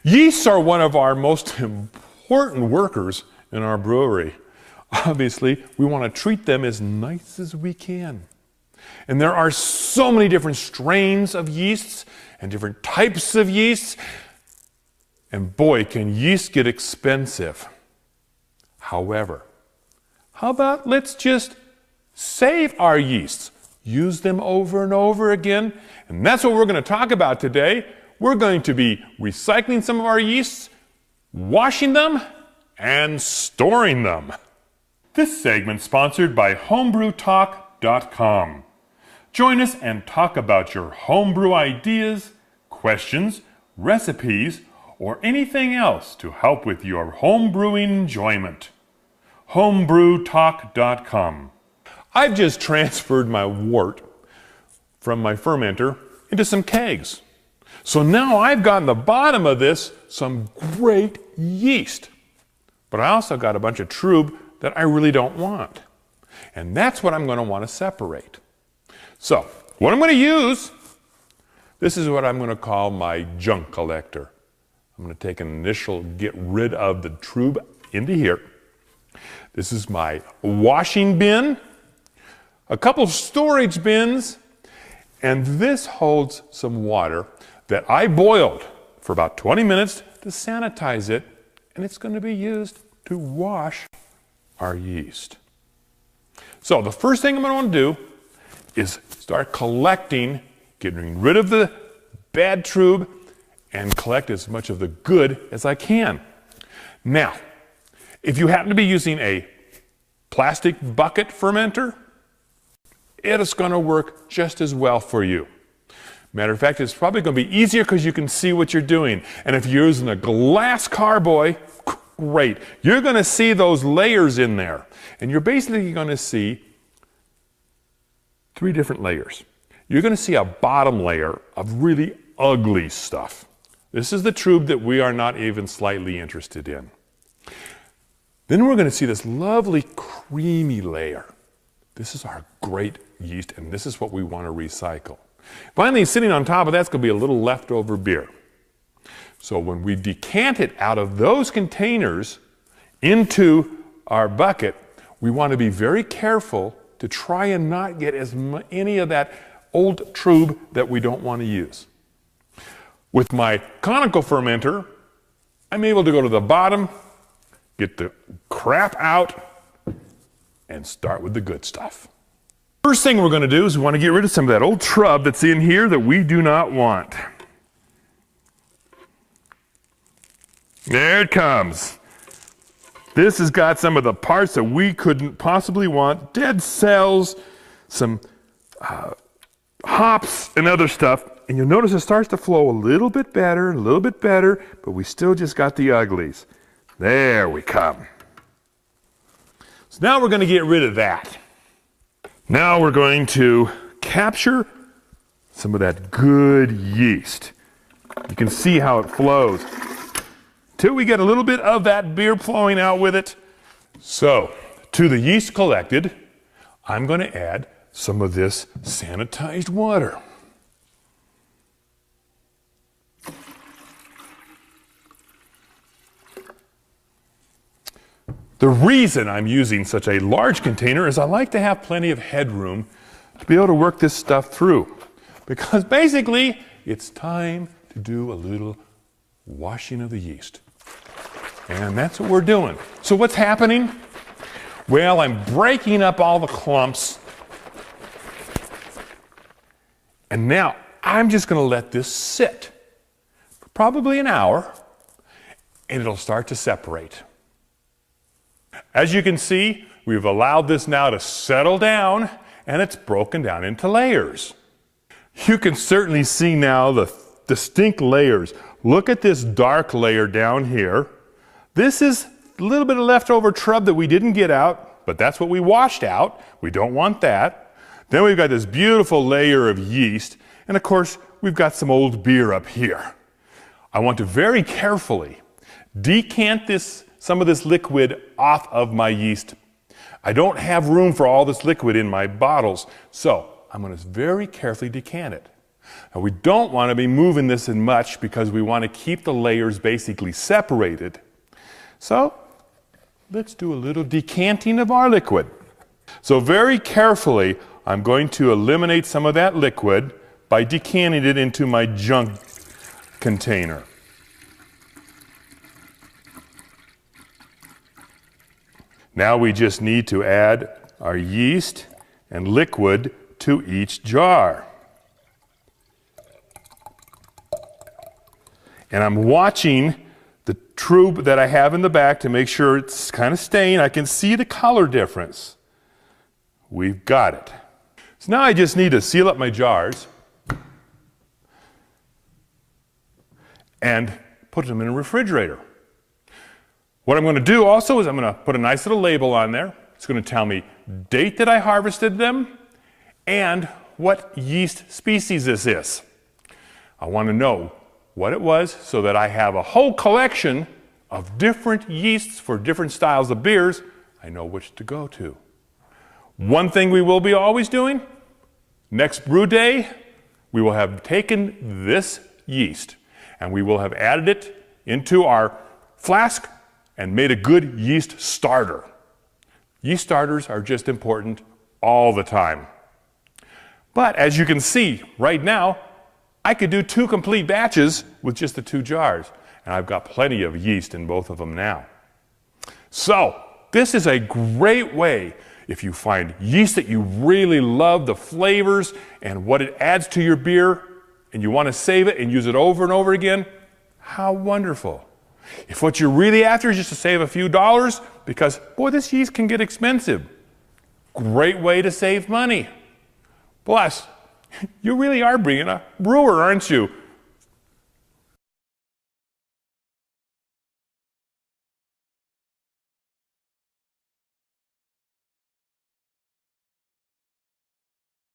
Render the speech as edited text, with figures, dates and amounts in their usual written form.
Yeasts are one of our most important workers in our brewery. Obviously, we want to treat them as nice as we can. And there are so many different strains of yeasts and different types of yeasts. And boy, can yeast get expensive. However, how about let's just save our yeasts, use them over and over again. And that's what we're going to talk about today. We're going to be recycling some of our yeasts, washing them, and storing them. This segment sponsored by homebrewtalk.com. Join us and talk about your homebrew ideas, questions, recipes, or anything else to help with your homebrewing enjoyment. homebrewtalk.com. I've just transferred my wort from my fermenter into some kegs. So now I've got in the bottom of this some great yeast. But I also got a bunch of trub that I really don't want. And that's what I'm going to want to separate. So what I'm going to use, this is what I'm going to call my junk collector. I'm going to take an initial get rid of the trub into here. This is my washing bin, a couple storage bins, and this holds some water that I boiled for about 20 minutes to sanitize it, and it's going to be used to wash our yeast. So the first thing I'm going to want to do is start collecting, getting rid of the bad trub, and collect as much of the good as I can. Now, if you happen to be using a plastic bucket fermenter, it is going to work just as well for you. Matter of fact, it's probably going to be easier because you can see what you're doing. And if you're using a glass carboy, great. You're going to see those layers in there. And you're basically going to see three different layers. You're going to see a bottom layer of really ugly stuff. This is the trub that we are not even slightly interested in. Then we're going to see this lovely creamy layer. This is our great yeast, and this is what we want to recycle. Finally, sitting on top of that's going to be a little leftover beer. So when we decant it out of those containers into our bucket, we want to be very careful to try and not get any of that old trub that we don't want to use. With my conical fermenter, I'm able to go to the bottom, get the crap out, and start with the good stuff. First thing we're going to do is we want to get rid of some of that old trub that's in here that we do not want. There it comes. This has got some of the parts that we couldn't possibly want. Dead cells, some hops and other stuff. And you'll notice it starts to flow a little bit better, but we still just got the uglies. There we come. So now we're going to get rid of that. Now we're going to capture some of that good yeast. You can see how it flows. Till we get a little bit of that beer flowing out with it. So, to the yeast collected, I'm going to add some of this sanitized water. The reason I'm using such a large container is I like to have plenty of headroom to be able to work this stuff through. Because basically, it's time to do a little washing of the yeast. And that's what we're doing. So what's happening? Well, I'm breaking up all the clumps. And now I'm just going to let this sit for probably an hour, and it'll start to separate. As you can see, we've allowed this now to settle down, and it's broken down into layers. You can certainly see now the distinct layers. Look at this dark layer down here. This is a little bit of leftover trub that we didn't get out, but that's what we washed out. We don't want that. Then we've got this beautiful layer of yeast, and of course, we've got some old beer up here. I want to very carefully decant some of this liquid off of my yeast. I don't have room for all this liquid in my bottles, so I'm going to very carefully decant it. Now, we don't want to be moving this in much because we want to keep the layers basically separated. So let's do a little decanting of our liquid. So very carefully, I'm going to eliminate some of that liquid by decanting it into my jug container. Now we just need to add our yeast and liquid to each jar. And I'm watching the tube that I have in the back to make sure it's kind of staying. I can see the color difference. We've got it. So now I just need to seal up my jars and put them in a refrigerator. What I'm going to do also is I'm going to put a nice little label on there. It's going to tell me date that I harvested them and what yeast species this is. I want to know what it was so that I have a whole collection of different yeasts for different styles of beers. I know which to go to. One thing we will be always doing, next brew day, we will have taken this yeast and we will have added it into our flask and made a good yeast starter. Yeast starters are just important all the time. But as you can see right now, I could do 2 complete batches with just the 2 jars. And I've got plenty of yeast in both of them now. So this is a great way if you find yeast that you really love the flavors and what it adds to your beer and you want to save it and use it over and over again. How wonderful. If what you're really after is just to save a few dollars, because, boy, this yeast can get expensive. Great way to save money. Plus, you really are being a brewer, aren't you?